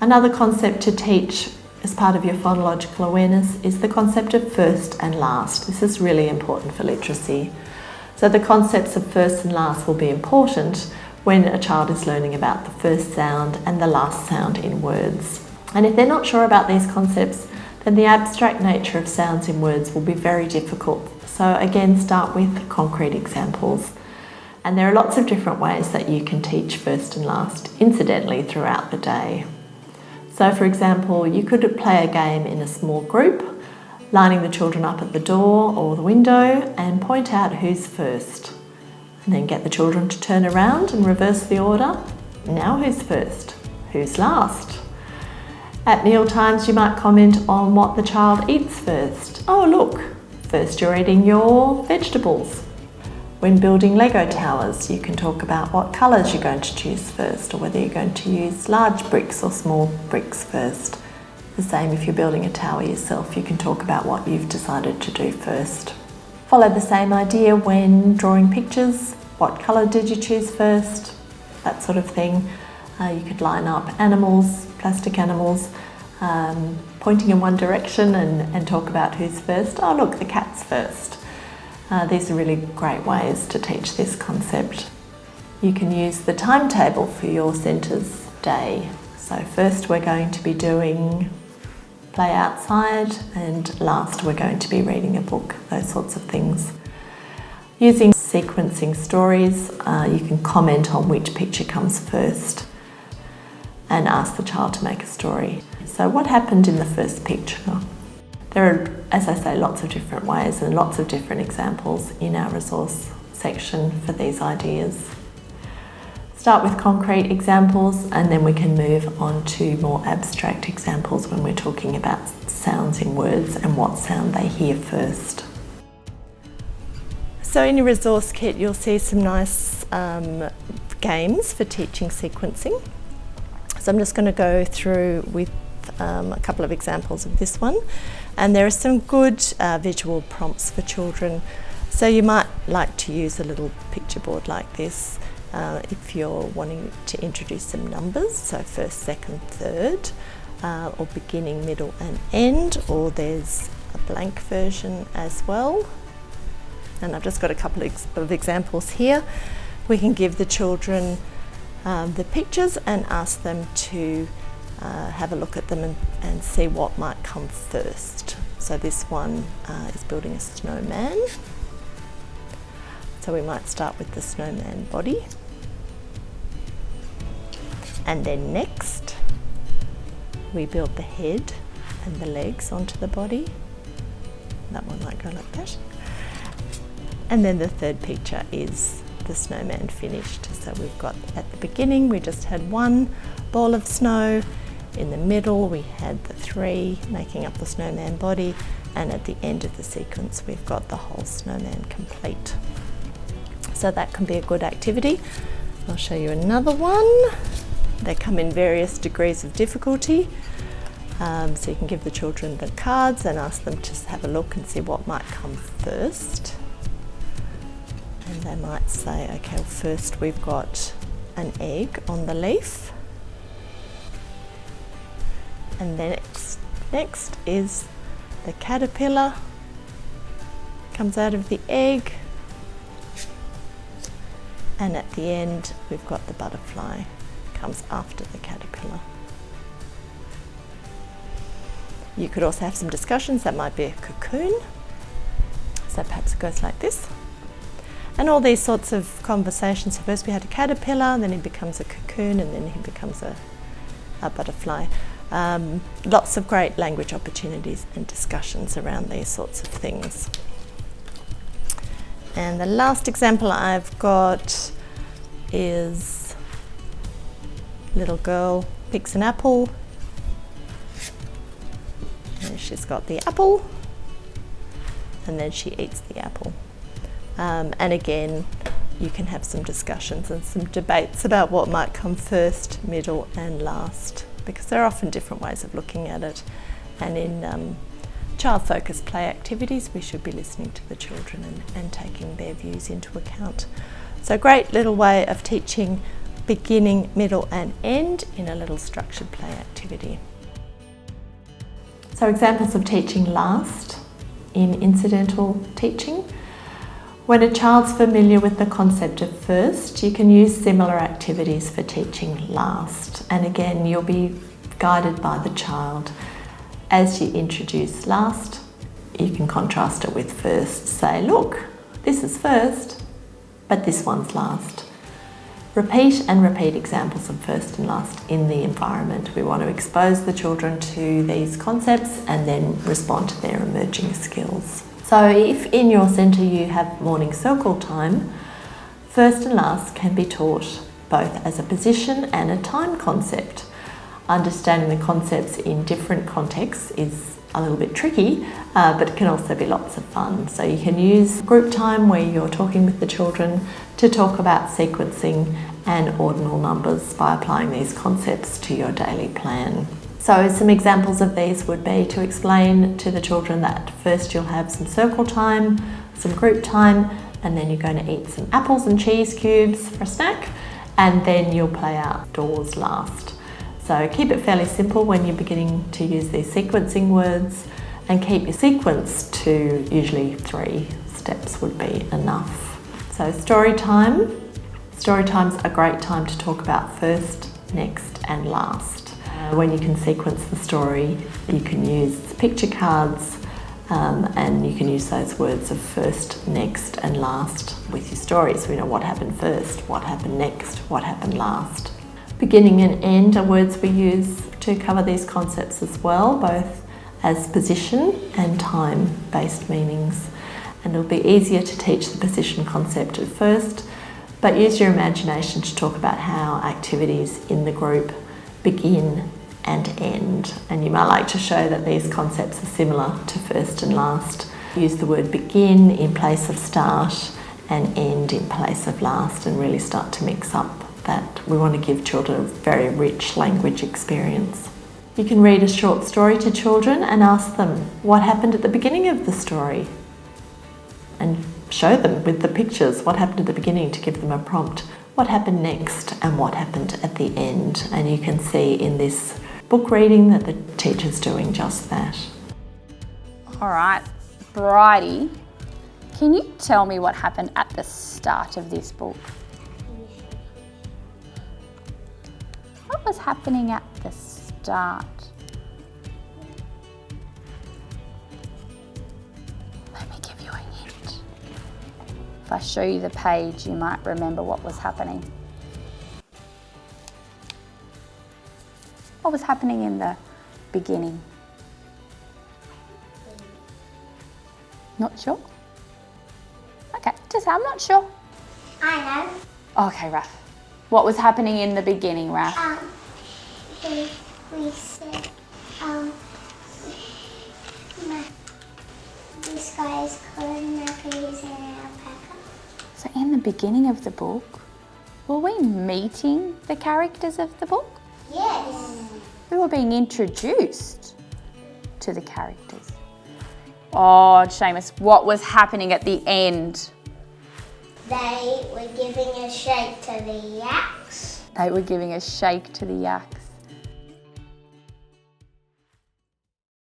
Another concept to teach as part of your phonological awareness is the concept of first and last. This is really important for literacy. So the concepts of first and last will be important when a child is learning about the first sound and the last sound in words. And if they're not sure about these concepts, then the abstract nature of sounds in words will be very difficult. So again, start with concrete examples. And there are lots of different ways that you can teach first and last, incidentally, throughout the day. So for example, you could play a game in a small group, lining the children up at the door or the window and point out who's first. And then get the children to turn around and reverse the order. Now who's first? Who's last? At meal times, you might comment on what the child eats first. Oh look, first you're eating your vegetables. When building Lego towers, you can talk about what colours you're going to choose first, or whether you're going to use large bricks or small bricks first. The same if you're building a tower yourself, you can talk about what you've decided to do first. Follow the same idea when drawing pictures. What colour did you choose first? That sort of thing. You could line up animals, plastic animals, pointing in one direction and talk about who's first. Oh look, the cat's first. These are really great ways to teach this concept. You can use the timetable for your centre's day. So first we're going to be doing play outside, and last we're going to be reading a book, those sorts of things. Using sequencing stories, you can comment on which picture comes first and ask the child to make a story. So what happened in the first picture? There are, as I say, lots of different ways and lots of different examples in our resource section for these ideas. Start with concrete examples and then we can move on to more abstract examples when we're talking about sounds in words and what sound they hear first. So in your resource kit you'll see some nice games for teaching sequencing. So I'm just going to go through with a couple of examples of this one, and there are some good visual prompts for children. So you might like to use a little picture board like this if you're wanting to introduce some numbers, so first, second, third, or beginning, middle and end, or there's a blank version as well. And I've just got a couple of examples here. We can give the children the pictures and ask them to have a look at them and see what might come first. So this one is building a snowman. So we might start with the snowman body. And then next, we build the head and the legs onto the body. That one might go like that. And then the third picture is the snowman finished. So we've got at the beginning, we just had one ball of snow. In the middle, we had the three making up the snowman body. And at the end of the sequence, we've got the whole snowman complete. So that can be a good activity. I'll show you another one. They come in various degrees of difficulty. So you can give the children the cards and ask them to have a look and see what might come first. And they might say, okay, well, first we've got an egg on the leaf. And then next is the caterpillar comes out of the egg. And at the end, we've got the butterfly comes after the caterpillar. You could also have some discussions. That might be a cocoon. So perhaps it goes like this. And all these sorts of conversations. So first we had a caterpillar, then he becomes a cocoon, and then he becomes a butterfly. Lots of great language opportunities and discussions around these sorts of things. And the last example I've got is little girl picks an apple. And she's got the apple, and then she eats the apple. And again, you can have some discussions and some debates about what might come first, middle and last, because there are often different ways of looking at it. And in child-focused play activities, we should be listening to the children and taking their views into account. So a great little way of teaching beginning, middle and end in a little structured play activity. So examples of teaching last in incidental teaching. When a child's familiar with the concept of first, you can use similar activities for teaching last. And again, you'll be guided by the child. As you introduce last, you can contrast it with first. Say, look, this is first, but this one's last. Repeat and repeat examples of first and last in the environment. We want to expose the children to these concepts and then respond to their emerging skills. So if in your centre you have morning circle time, first and last can be taught both as a position and a time concept. Understanding the concepts in different contexts is a little bit tricky, but it can also be lots of fun. So you can use group time where you're talking with the children to talk about sequencing and ordinal numbers by applying these concepts to your daily plan. So some examples of these would be to explain to the children that first you'll have some circle time, some group time, and then you're going to eat some apples and cheese cubes for a snack, and then you'll play outdoors last. So keep it fairly simple when you're beginning to use these sequencing words, and keep your sequence to usually 3 steps would be enough. So story time. Story time's a great time to talk about first, next and last. When you can sequence the story, you can use picture cards and you can use those words of first, next and last with your story. So we know what happened first, what happened next, what happened last. Beginning and end are words we use to cover these concepts as well, both as position and time-based meanings. And it'll be easier to teach the position concept at first, but use your imagination to talk about how activities in the group begin and end. And you might like to show that these concepts are similar to first and last. Use the word begin in place of start and end in place of last, and really start to mix up that. We want to give children a very rich language experience. You can read a short story to children and ask them what happened at the beginning of the story, and show them with the pictures what happened at the beginning to give them a prompt. What happened next and what happened at the end. And you can see in this book reading that the teacher's doing just that. All right, Bridie, can you tell me what happened at the start of this book? What was happening at the start? Let me give you a hint. If I show you the page, you might remember what was happening. What was happening in the beginning? Not sure? Okay, just I'm not sure. I know. Okay, Raph. What was happening in the beginning, Raph? We said, this guy is called Nappies and an alpaca. So in the beginning of the book, were we meeting the characters of the book? Yes. We were being introduced to the characters. Oh, Seamus, what was happening at the end? They were giving a shake to the yaks. They were giving a shake to the yaks.